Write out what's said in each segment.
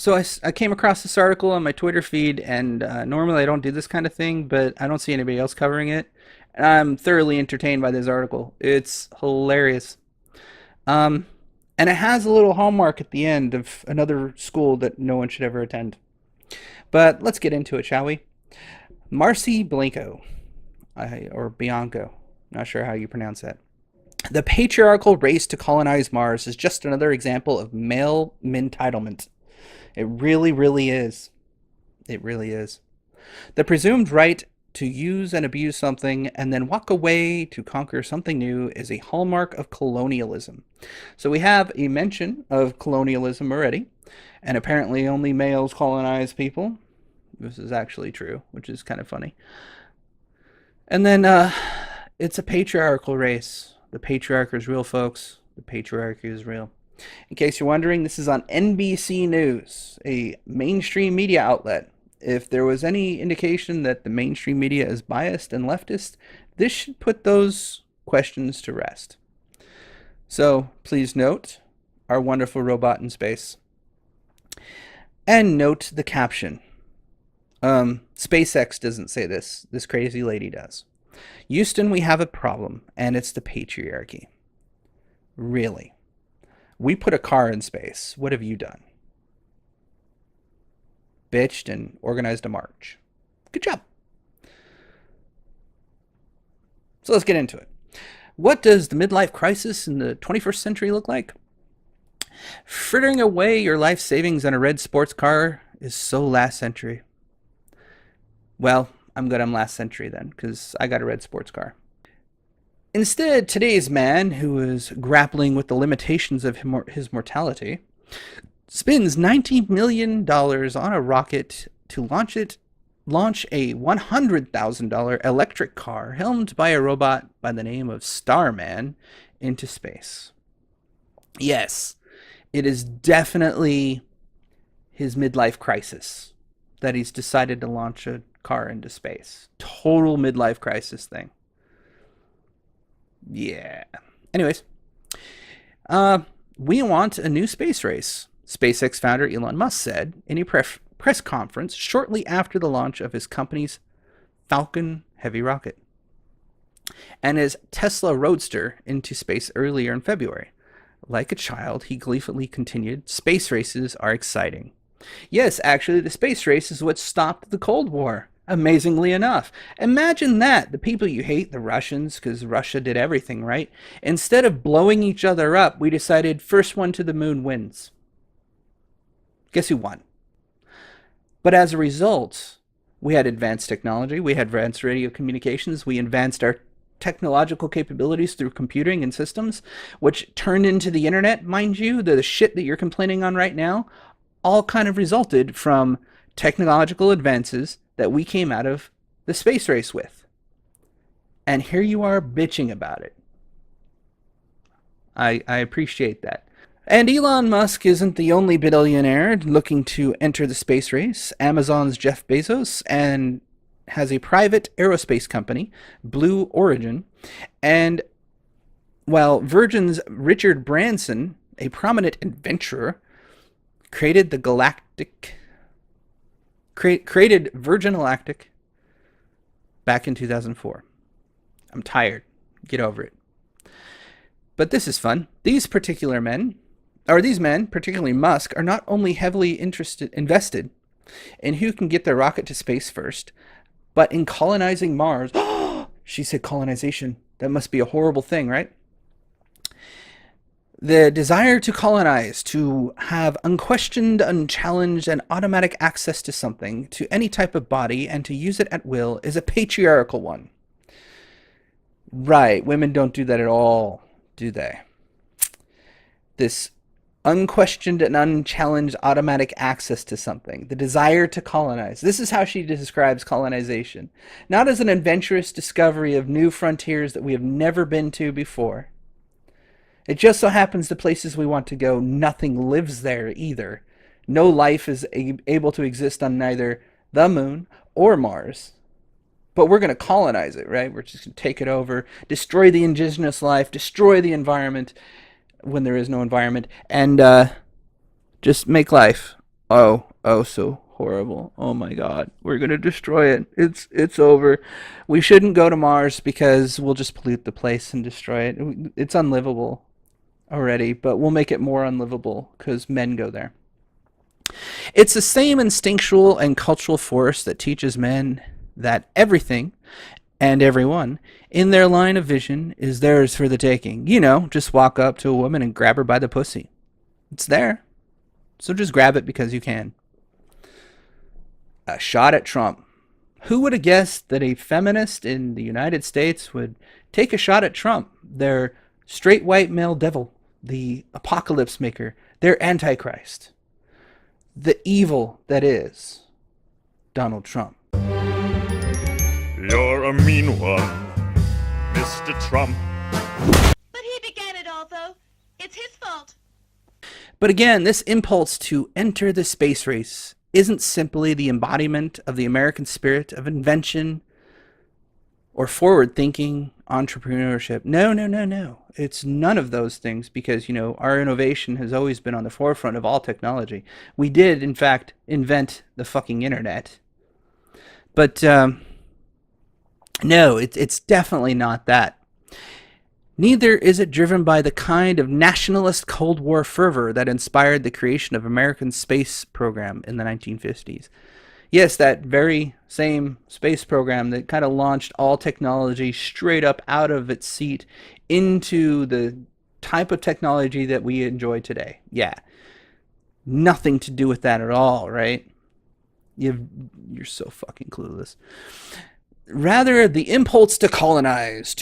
So I came across this article on my Twitter feed, and normally I don't do this kind of thing, but I don't see anybody else covering it. And I'm thoroughly entertained by this article. It's hilarious. Um, and it has a little hallmark at the end of another school that no one should ever attend. But let's get into it, shall we? Marcy Blanco, or Bianco, not sure how you pronounce that. The patriarchal race to colonize Mars is just another example of male entitlement. It really, really is. It really is. The presumed right to use and abuse something and then walk away to conquer something new is a hallmark of colonialism. So we have a mention of colonialism already, and apparently only males colonize people. This is actually true, which is kind of funny. And then it's a patriarchal race. The patriarchy is real, folks. The patriarchy is real. In case you're wondering, this is on NBC News, a mainstream media outlet. If there was any indication that the mainstream media is biased and leftist, this should put those questions to rest. So please note our wonderful robot in space. And note the caption. SpaceX doesn't say this. This crazy lady does. Houston, we have a problem, and it's the patriarchy. Really? We put a car in space. What have you done? Bitched and organized a march. Good job. So let's get into it. What does the midlife crisis in the 21st century look like? Frittering away your life savings on a red sports car is so last century. Well, I'm good I'm last century then, because I got a red sports car. Instead, today's man, who is grappling with the limitations of his mortality, spends $90 million on a rocket to launch a $100,000 electric car helmed by a robot by the name of Starman into space. Yes, it is definitely his midlife crisis that he's decided to launch a car into space. Total midlife crisis thing. Yeah. Anyways, we want a new space race, SpaceX founder Elon Musk said in a press conference shortly after the launch of his company's Falcon Heavy rocket and his Tesla Roadster into space earlier in February. Like a child, he gleefully continued, space races are exciting. Yes, actually, the space race is what stopped the Cold War. Amazingly enough. Imagine that. The people you hate, the Russians, because Russia did everything, right? Instead of blowing each other up, we decided first one to the moon wins. Guess who won? But as a result, we had advanced technology, we had advanced radio communications, we advanced our technological capabilities through computing and systems, which turned into the internet, mind you, the shit that you're complaining on right now, all kind of resulted from technological advances that we came out of the space race with. And here you are bitching about it. I appreciate that. And Elon Musk isn't the only billionaire looking to enter the space race. Amazon's Jeff Bezos and has a private aerospace company, Blue Origin, and while Virgin's Richard Branson, a prominent adventurer, created Virgin Galactic back in 2004. I'm tired. Get over it. But this is fun. These men, particularly Musk, are not only heavily invested in who can get their rocket to space first, but in colonizing Mars. She said colonization. That must be a horrible thing, right? The desire to colonize, to have unquestioned, unchallenged, and automatic access to something, to any type of body, and to use it at will, is a patriarchal one. Right, women don't do that at all, do they? This unquestioned and unchallenged automatic access to something, the desire to colonize. This is how she describes colonization. Not as an adventurous discovery of new frontiers that we have never been to before. It just so happens the places we want to go, nothing lives there either. No life is able to exist on neither the moon or Mars. But we're going to colonize it, right? We're just going to take it over, destroy the indigenous life, destroy the environment when there is no environment, and just make life Oh, oh, so horrible. Oh my God, we're gonna destroy it. It's over. We shouldn't go to Mars because we'll just pollute the place and destroy it. It's unlivable already, but we'll make it more unlivable because men go there. It's the same instinctual and cultural force that teaches men that everything and everyone in their line of vision is theirs for the taking. You know, just walk up to a woman and grab her by the pussy. It's there. So just grab it because you can. A shot at Trump. Who would have guessed that a feminist in the United States would take a shot at Trump, their straight white male devil, the apocalypse maker, their antichrist, the evil that is Donald Trump? You're a mean one, Mr. Trump. But he began it all, though. It's his fault. But again, this impulse to enter the space race isn't simply the embodiment of the American spirit of invention or forward thinking entrepreneurship. No, no, no, no. It's none of those things because, you know, our innovation has always been on the forefront of all technology. We did, in fact, invent the fucking internet. But no, it's definitely not that. Neither is it driven by the kind of nationalist Cold War fervor that inspired the creation of American space program in the 1950s. Yes, that very same space program that kind of launched all technology straight up out of its seat into the type of technology that we enjoy today. Yeah, nothing to do with that at all, right? You're so fucking clueless. Rather, the impulse to colonize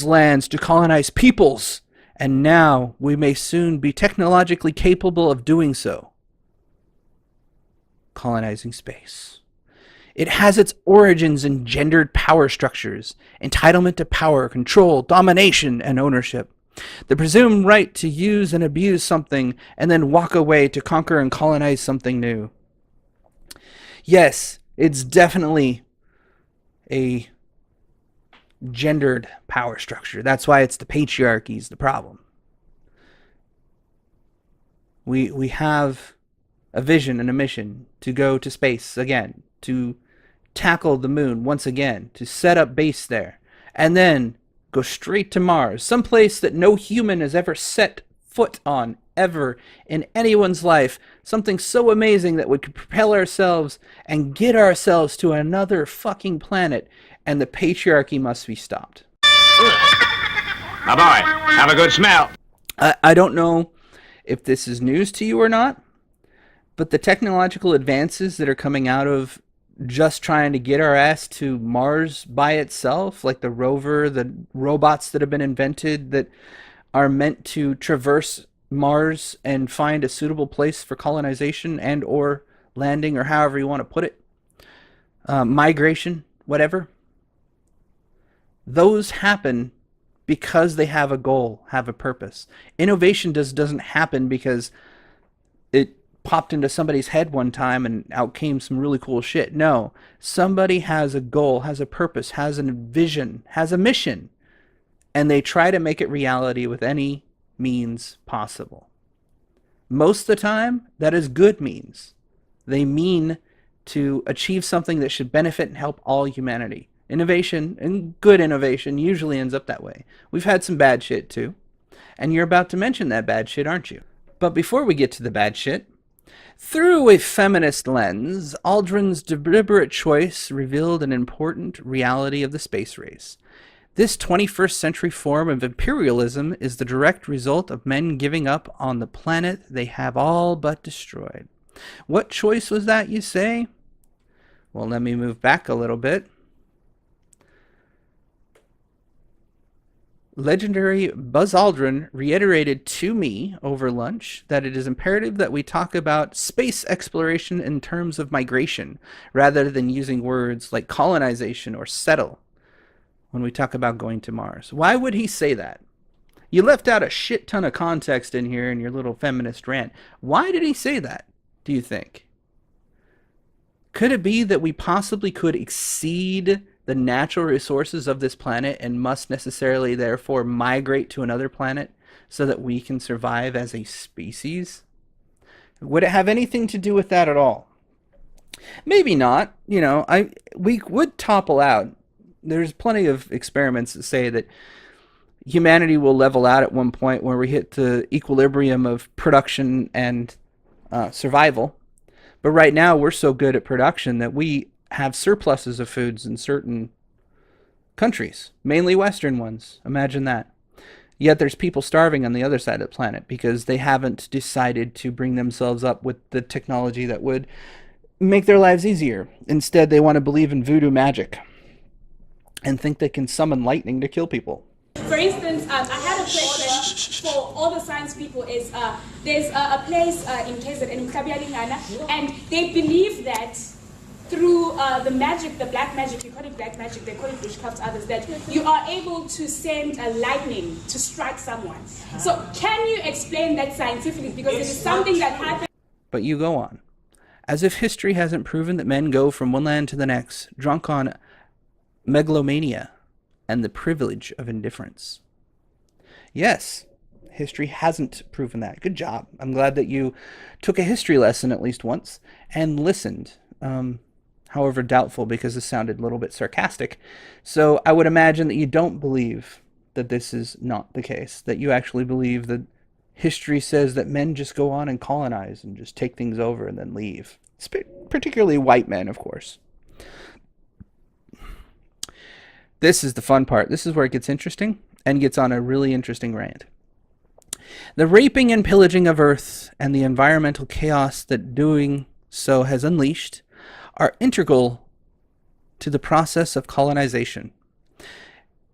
lands, to colonize peoples, and now we may soon be technologically capable of doing so. Colonizing space. It has its origins in gendered power structures, entitlement to power, control, domination, and ownership. The presumed right to use and abuse something and then walk away to conquer and colonize something new. Yes, it's definitely a gendered power structure. That's why it's the patriarchy's the problem. We have a vision and a mission to go to space again, to tackle the moon once again, to set up base there, and then go straight to Mars, someplace that no human has ever set foot on ever in anyone's life, something so amazing that we could propel ourselves and get ourselves to another fucking planet, and the patriarchy must be stopped. My boy, have a good smell. I don't know if this is news to you or not, but the technological advances that are coming out of just trying to get our ass to Mars by itself, like the rover, the robots that have been invented that are meant to traverse Mars and find a suitable place for colonization and or landing, or however you want to put it, migration, whatever. Those happen because they have a goal, have a purpose. Innovation doesn't happen because it popped into somebody's head one time and out came some really cool shit. No, somebody has a goal, has a purpose, has a vision, has a mission, and they try to make it reality with any means possible. Most of the time, that is good means. They mean to achieve something that should benefit and help all humanity. Innovation, and good innovation, usually ends up that way. We've had some bad shit too, and you're about to mention that bad shit, aren't you? But before we get to the bad shit, through a feminist lens, Aldrin's deliberate choice revealed an important reality of the space race. This 21st century form of imperialism is the direct result of men giving up on the planet they have all but destroyed. What choice was that, you say? Well, let me move back a little bit. Legendary Buzz Aldrin reiterated to me over lunch that it is imperative that we talk about space exploration in terms of migration, rather than using words like colonization or settle when we talk about going to Mars. Why would he say that? You left out a shit ton of context in here in your little feminist rant. Why did he say that, do you think? Could it be that we possibly could exceed the natural resources of this planet and must necessarily therefore migrate to another planet so that we can survive as a species? Would it have anything to do with that at all? Maybe not. We would topple out. There's plenty of experiments that say that humanity will level out at one point where we hit the equilibrium of production and survival. But right now, we're so good at production that we have surpluses of foods in certain countries, mainly Western ones. Imagine that. Yet there's people starving on the other side of the planet because they haven't decided to bring themselves up with the technology that would make their lives easier. Instead, they want to believe in voodoo magic and think they can summon lightning to kill people. For instance, I had a question for all the science people. There's a place in KZN, and they believe that through the magic, the black magic, we call it black magic, they call it witchcraft, others, that you are able to send a lightning to strike someone. So can you explain that scientifically? Because it is something that happens. But you go on. As if history hasn't proven that men go from one land to the next, drunk on megalomania and the privilege of indifference. Yes, history hasn't proven that. Good job. I'm glad that you took a history lesson at least once and listened. However doubtful, because this sounded a little bit sarcastic. So I would imagine that you don't believe that this is not the case, that you actually believe that history says that men just go on and colonize and just take things over and then leave. Particularly white men, of course. This is the fun part. This is where it gets interesting and gets on a really interesting rant. The raping and pillaging of Earth and the environmental chaos that doing so has unleashed are integral to the process of colonization,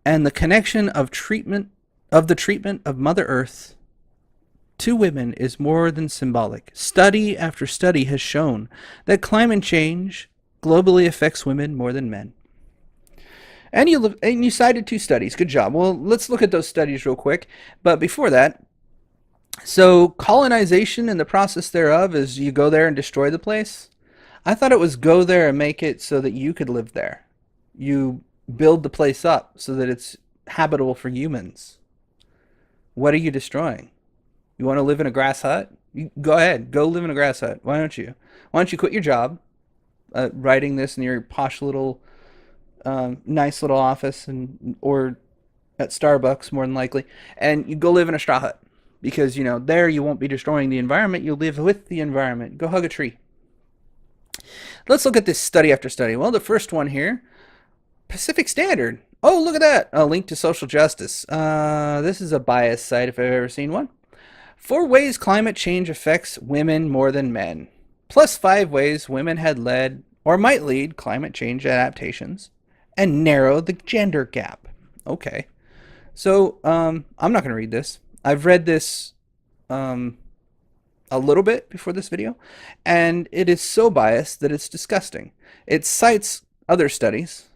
and the connection of the treatment of Mother Earth to women is more than symbolic. Study after study has shown that climate change globally affects women more than men. And you cited 2 studies. Good job. Well, let's look at those studies real quick. But before that, so colonization and the process thereof is you go there and destroy the place. I thought it was go there and make it so that you could live there. You build the place up so that it's habitable for humans. What are you destroying? You want to live in a grass hut? Go ahead. Go live in a grass hut. Why don't you? Why don't you quit your job, writing this in your posh little, nice little office, or at Starbucks, more than likely, and you go live in a straw hut. Because, there you won't be destroying the environment. You'll live with the environment. Go hug a tree. Let's look at this study after study. Well, the first one here, Pacific Standard. Oh, look at that. A link to social justice. This is a biased site if I've ever seen one. 4 ways climate change affects women more than men. Plus 5 ways women had led or might lead climate change adaptations and narrow the gender gap. Okay. So, I'm not going to read this. I've read this a little bit before this video, and it is so biased that it's disgusting. It cites other studies,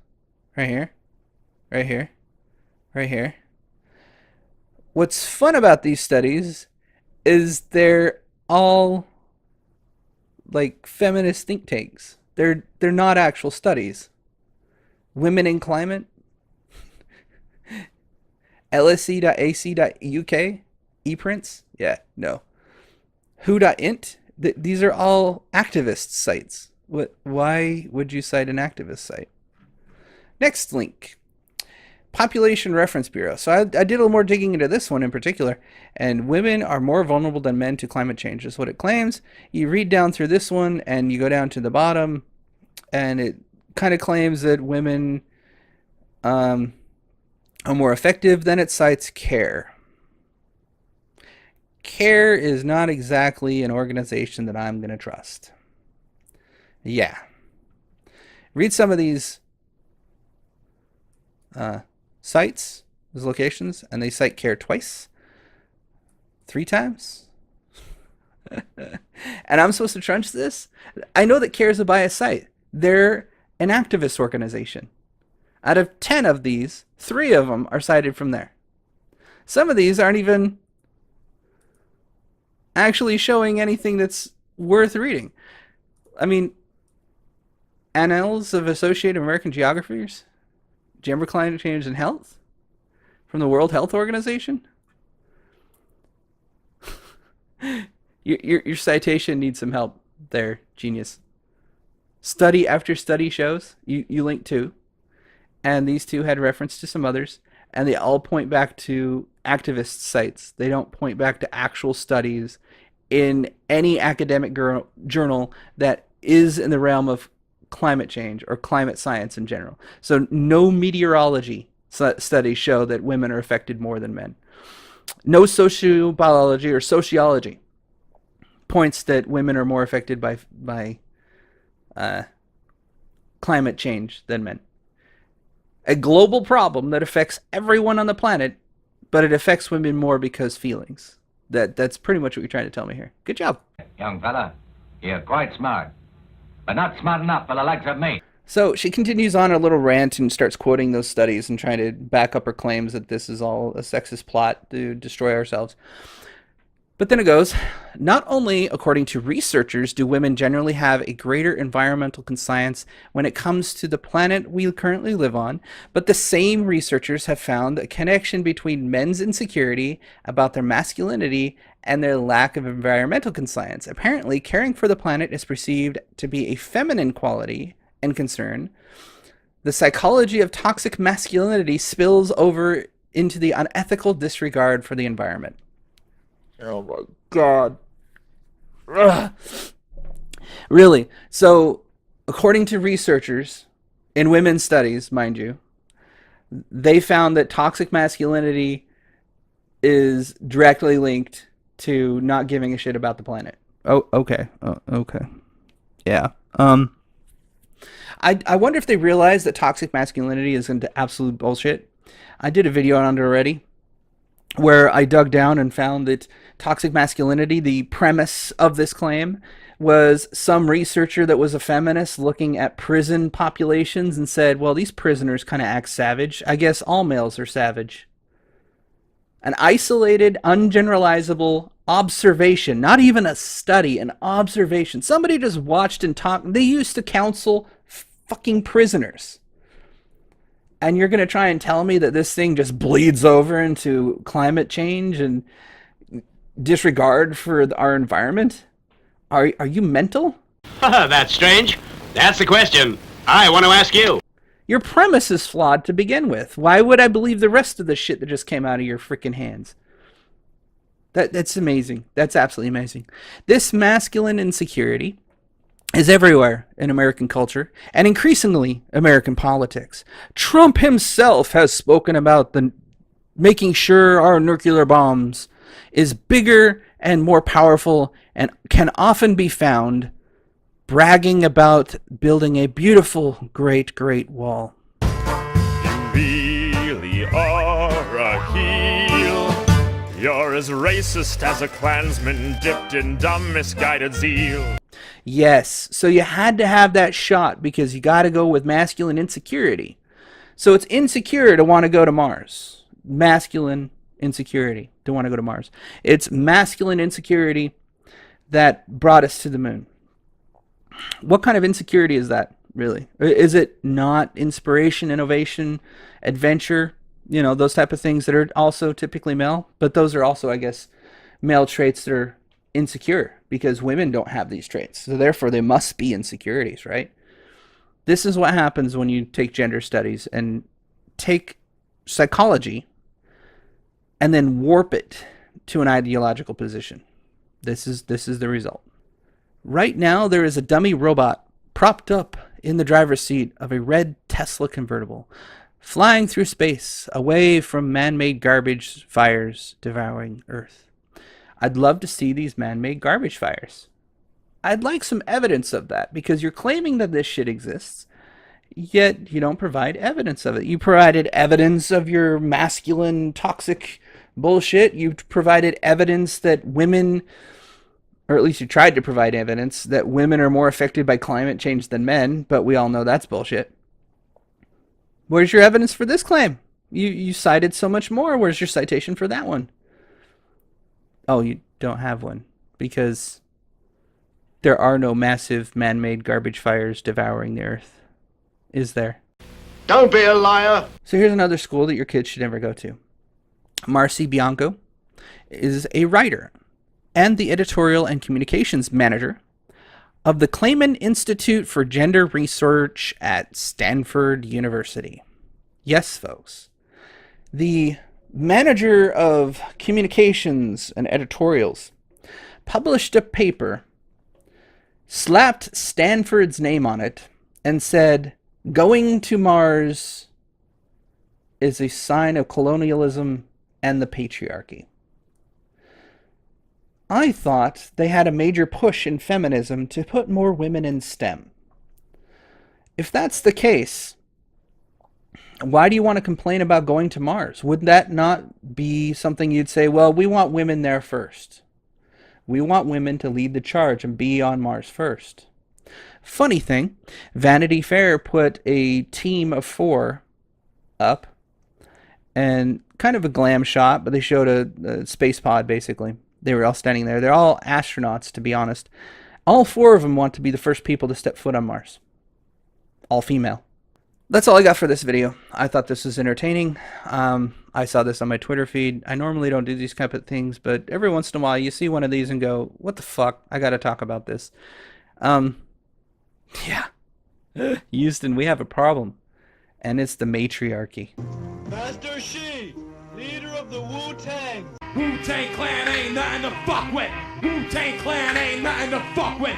right here, right here, right here. What's fun about these studies is they're all like feminist think tanks. They're not actual studies. Women in Climate, lse.ac.uk, ePrints, yeah, no. Who.int, these are all activist sites. Why would you cite an activist site? Next link, Population Reference Bureau. So I did a little more digging into this one in particular, and women are more vulnerable than men to climate change is what it claims. You read down through this one, and you go down to the bottom, and it kind of claims that women are more effective. Then it cites CARE. CARE is not exactly an organization that I'm going to trust. Yeah. Read some of these sites, these locations, and they cite CARE twice, 3 times. And I'm supposed to trust this? I know that CARE is a biased site. They're an activist organization. Out of 10 of these, 3 of them are cited from there. Some of these aren't even actually showing anything that's worth reading. I mean, Annals of Associated American Geographers, Gender, Climate Change, and Health from the World Health Organization. Your citation needs some help there, genius. Study after study shows, you link to, and these two had reference to some others, and they all point back to activist sites. They don't point back to actual studies in any academic journal that is in the realm of climate change or climate science in general. So no meteorology studies show that women are affected more than men. No sociobiology or sociology points that women are more affected by uh, climate change than men. A global problem that affects everyone on the planet, but it affects women more because feelings. That's pretty much what you're trying to tell me here. Good job. Young fella, you're quite smart, but not smart enough for the likes of me. So she continues on a little rant and starts quoting those studies and trying to back up her claims that this is all a sexist plot to destroy ourselves. But then it goes, not only, according to researchers, do women generally have a greater environmental conscience when it comes to the planet we currently live on, but the same researchers have found a connection between men's insecurity about their masculinity and their lack of environmental conscience. Apparently, caring for the planet is perceived to be a feminine quality and concern. The psychology of toxic masculinity spills over into the unethical disregard for the environment. Oh my god. Ugh. Really? So, according to researchers in women's studies, mind you, they found that toxic masculinity is directly linked to not giving a shit about the planet. Oh, okay. Oh, okay. Yeah. I wonder if they realize that toxic masculinity is into absolute bullshit. I did a video on it already, where I dug down and found that toxic masculinity, the premise of this claim, was some researcher that was a feminist looking at prison populations and said, well, these prisoners kind of act savage. I guess all males are savage. An isolated, ungeneralizable observation, not even a study, an observation. Somebody just watched and talked. They used to counsel fucking prisoners. And you're going to try and tell me that this thing just bleeds over into climate change and disregard for our environment? Are you mental? That's strange. That's the question I want to ask you. Your premise is flawed to begin with. Why would I believe the rest of the shit that just came out of your freaking hands? That's amazing. That's absolutely amazing. This masculine insecurity is everywhere in American culture and increasingly American politics. Trump himself has spoken about the making sure our nuclear bombs is bigger and more powerful and can often be found bragging about building a beautiful great wall. You really are a heel. You're as racist as a Klansman dipped in dumb, misguided zeal. Yes, so you had to have that shot because you got to go with masculine insecurity. So it's insecure to want to go to Mars. Masculine insecurity to want to go to Mars. It's masculine insecurity that brought us to the moon. What kind of insecurity is that, really? Is it not inspiration, innovation, adventure, those type of things that are also typically male? But those are also, I guess, male traits that are insecure because women don't have these traits. So therefore, they must be insecurities, right? This is what happens when you take gender studies and take psychology and then warp it to an ideological position. This is the result. Right now, there is a dummy robot propped up in the driver's seat of a red Tesla convertible, flying through space away from man-made garbage fires devouring Earth. I'd love to see these man-made garbage fires. I'd like some evidence of that because you're claiming that this shit exists, yet you don't provide evidence of it. You provided evidence of your masculine, toxic bullshit. You provided evidence that women, or at least you tried to provide evidence that women are more affected by climate change than men, but we all know that's bullshit. Where's your evidence for this claim? You cited so much more. Where's your citation for that one? Oh, you don't have one because there are no massive man-made garbage fires devouring the earth, is there? Don't be a liar. So here's another school that your kids should never go to. Marcy Bianco is a writer, and the editorial and communications manager of the Clayman Institute for Gender Research at Stanford University. Yes, folks. The manager of communications and editorials published a paper, slapped Stanford's name on it, and said, "Going to Mars is a sign of colonialism and the patriarchy." I thought they had a major push in feminism to put more women in STEM. If that's the case, why do you want to complain about going to Mars? Would that not be something you'd say, well, we want women there first. We want women to lead the charge and be on Mars first. Funny thing, Vanity Fair put a team of 4 up, and kind of a glam shot, but they showed a space pod, basically. They were all standing there. They're all astronauts, to be honest. All 4 of them want to be the first people to step foot on Mars. All female. That's all I got for this video. I thought this was entertaining. I saw this on my Twitter feed. I normally don't do these type of things, but every once in a while you see one of these and go, what the fuck? I gotta talk about this. Yeah. Houston, we have a problem. And it's the matriarchy. Master Shi, leader of the Wu-Tang. Wu-Tang Clan ain't nothing to fuck with. Wu-Tang Clan ain't nothing to fuck with.